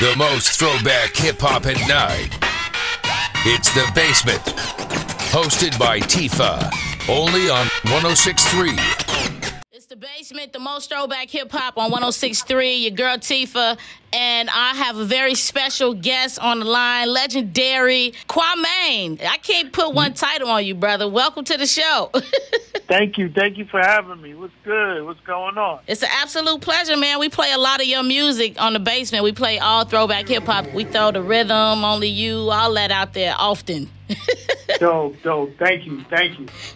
The most throwback hip-hop at night. It's The Basement. Hosted by Teefa. Only on 106.3. It's The Basement, the most throwback hip-hop on 106.3. Your girl Teefa. And I have a very special guest on the line, legendary Kwame. I can't put one title on you, brother. Welcome to the show. Thank you. Thank you for having me. What's good? What's going on? It's an absolute pleasure, man. We play a lot of your music on The Basement. We play all throwback hip-hop. We throw the rhythm, Only You, all that out there often. Dope. Thank you.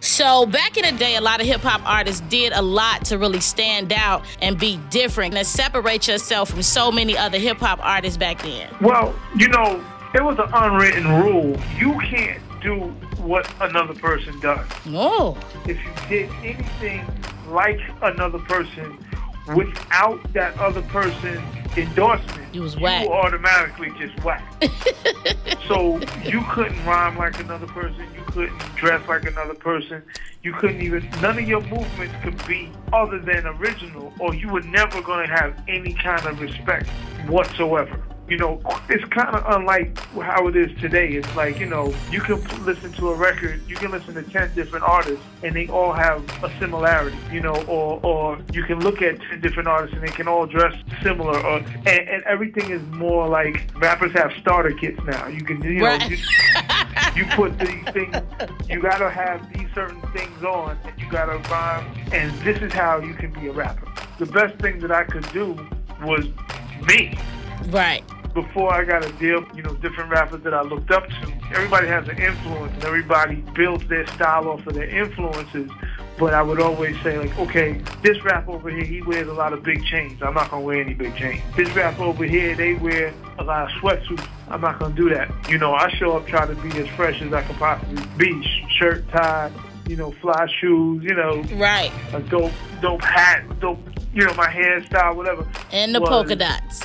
So back in the day, a lot of hip-hop artists did a lot to really stand out and be different and separate yourself from so many other hip-hop artists back then. Well, you know, it was an unwritten rule. You can't do what another person does. Oh. If you did anything like another person without that other person's endorsement, you was whack. You were automatically just whack. So you couldn't rhyme like another person. You couldn't dress like another person. You couldn't even, none of your movements could be other than original, or you were never going to have any kind of respect whatsoever. You know, it's kind of unlike how it is today. It's like, you know, you can listen to a record, you can listen to 10 different artists, and they all have a similarity, you know, or you can look at 10 different artists and they can all dress similar, and everything is more like, rappers have starter kits now. You can, you know, right. you put these things, you got to have these certain things on, and you got to rhyme, and this is how you can be a rapper. The best thing that I could do was me. Right. Before I got a deal, you know, different rappers that I looked up to, everybody has an influence and everybody builds their style off of their influences. But I would always say, like, okay, this rapper over here, he wears a lot of big chains. I'm not going to wear any big chains. This rapper over here, they wear a lot of sweatsuits. I'm not going to do that. You know, I show up trying to be as fresh as I can possibly be. Shirt, tie, you know, fly shoes, you know. Right. A dope hat, dope, you know, my hairstyle, whatever. And the polka dots.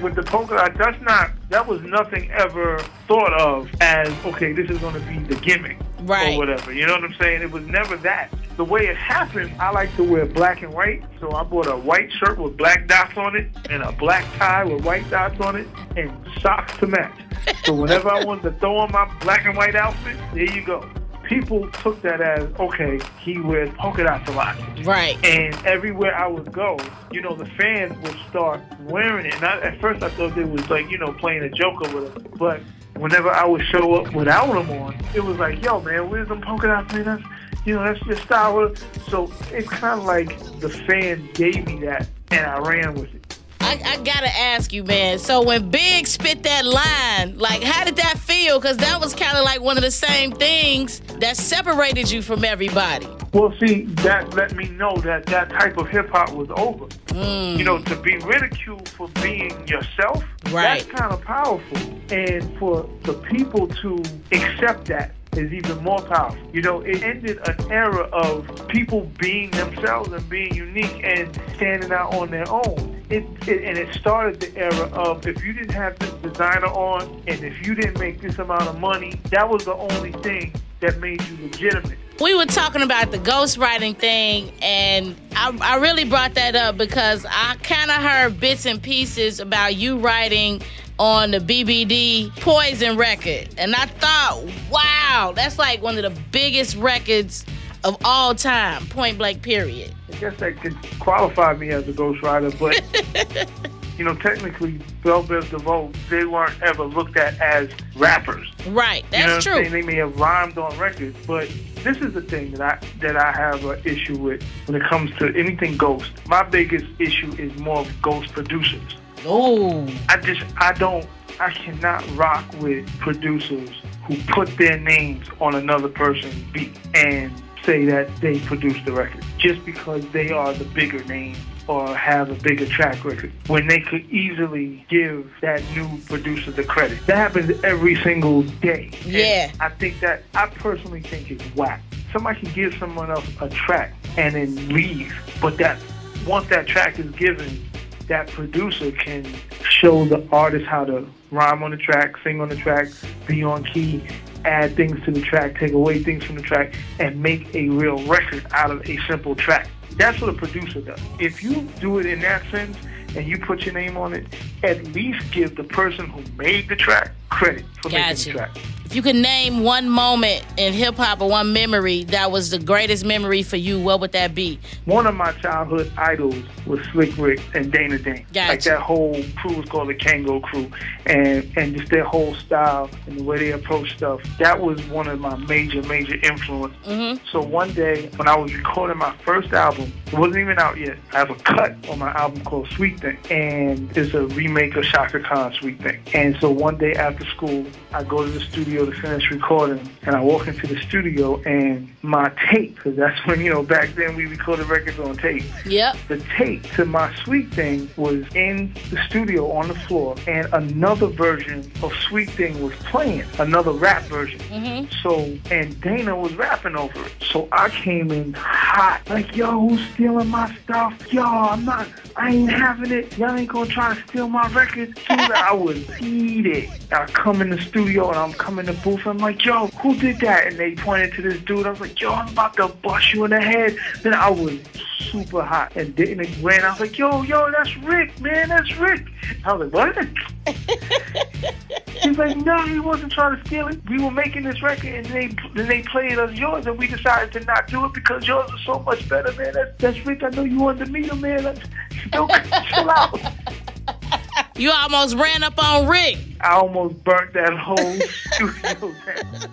With the polka dot, that was nothing ever thought of as, okay, this is going to be the gimmick. Right. Or whatever. You know what I'm saying? It was never that. The way it happened, I like to wear black and white, so I bought a white shirt with black dots on it and a black tie with white dots on it and socks to match. So whenever I wanted to throw on my black and white outfit, there you go. People took that as, okay, he wears polka dots a lot. Right. And everywhere I would go, you know, the fans would start wearing it. And at first I thought it was like, you know, playing a joker with them. But whenever I would show up without them on, it was like, yo, man, where's them polka dots, man? That's, you know, that's your style. So it's kind of like the fans gave me that, and I ran with it. I gotta ask you, man. So when Big spit that line, like, how did that feel? Because that was kind of like one of the same things that separated you from everybody. Well, see, that let me know that that type of hip-hop was over. You know, to be ridiculed for being yourself, right, that's kind of powerful. And for the people to accept that is even more powerful. You know, it ended an era of people being themselves and being unique and standing out on their own. And it started the era of, if you didn't have this designer on and if you didn't make this amount of money, that was the only thing that made you legitimate. We were talking about the ghostwriting thing, and I really brought that up because I kind of heard bits and pieces about you writing on the BBD Poison record. And I thought, wow, that's like one of the biggest records of all time, point blank, period. I guess that could qualify me as a ghostwriter, but, you know, technically, Bell Biv DeVoe, they weren't ever looked at as rappers. Right, that's you know what true. I'm saying? They may have rhymed on records, but this is the thing that I have an issue with when it comes to anything Ghost. My biggest issue is more of Ghost producers. Oh. I cannot rock with producers who put their names on another person's beat and say that they produced the record just because they are the bigger name or have a bigger track record, when they could easily give that new producer the credit. That happens every single day. Yeah. And I personally think it's whack. Somebody can give someone else a track and then leave, but once that track is given, that producer can show the artist how to rhyme on the track, sing on the track, be on key, add things to the track, take away things from the track, and make a real record out of a simple track. That's what a producer does. If you do it in that sense, and you put your name on it, at least give the person who made the track credit for making the track. If you could name one moment in hip-hop or one memory that was the greatest memory for you, what would that be? One of my childhood idols was Slick Rick and Dana Dane. Gotcha. Like that whole crew was called the Kango Crew, and just their whole style and the way they approach stuff. That was one of my major influences. Mm-hmm. So one day when I was recording my first album, it wasn't even out yet. I have a cut on my album called Sweet Thing, and it's a remake of Shaka Khan's Sweet Thing. And so one day after school, I go to the studio to finish recording, and I walk into the studio, and my tape, because that's when, back then we recorded records on tape. Yep. The tape to my Sweet Thing was in the studio on the floor, and another version of Sweet Thing was playing, another rap version. Mm-hmm. So, and Dana was rapping over it. So I came in hot, like, yo, who's stealing my stuff? Yo, I ain't having it. Y'all ain't gonna try to steal my record. I was heated. I come in the studio and I'm coming in the booth. I'm like, yo, who did that? And they pointed to this dude. I was like, yo, I'm about to bust you in the head. Then I was super hot and didn't ran. I was like, yo, that's Rick, man, that's Rick. I was like, what? He's like, no, he wasn't trying to steal it. We were making this record, and then they played us yours, and we decided to not do it because yours is so much better, man. That's Rick. I know you wanted to meet him, man. Don't chill out. You almost ran up on Rick. I almost burnt that whole studio down.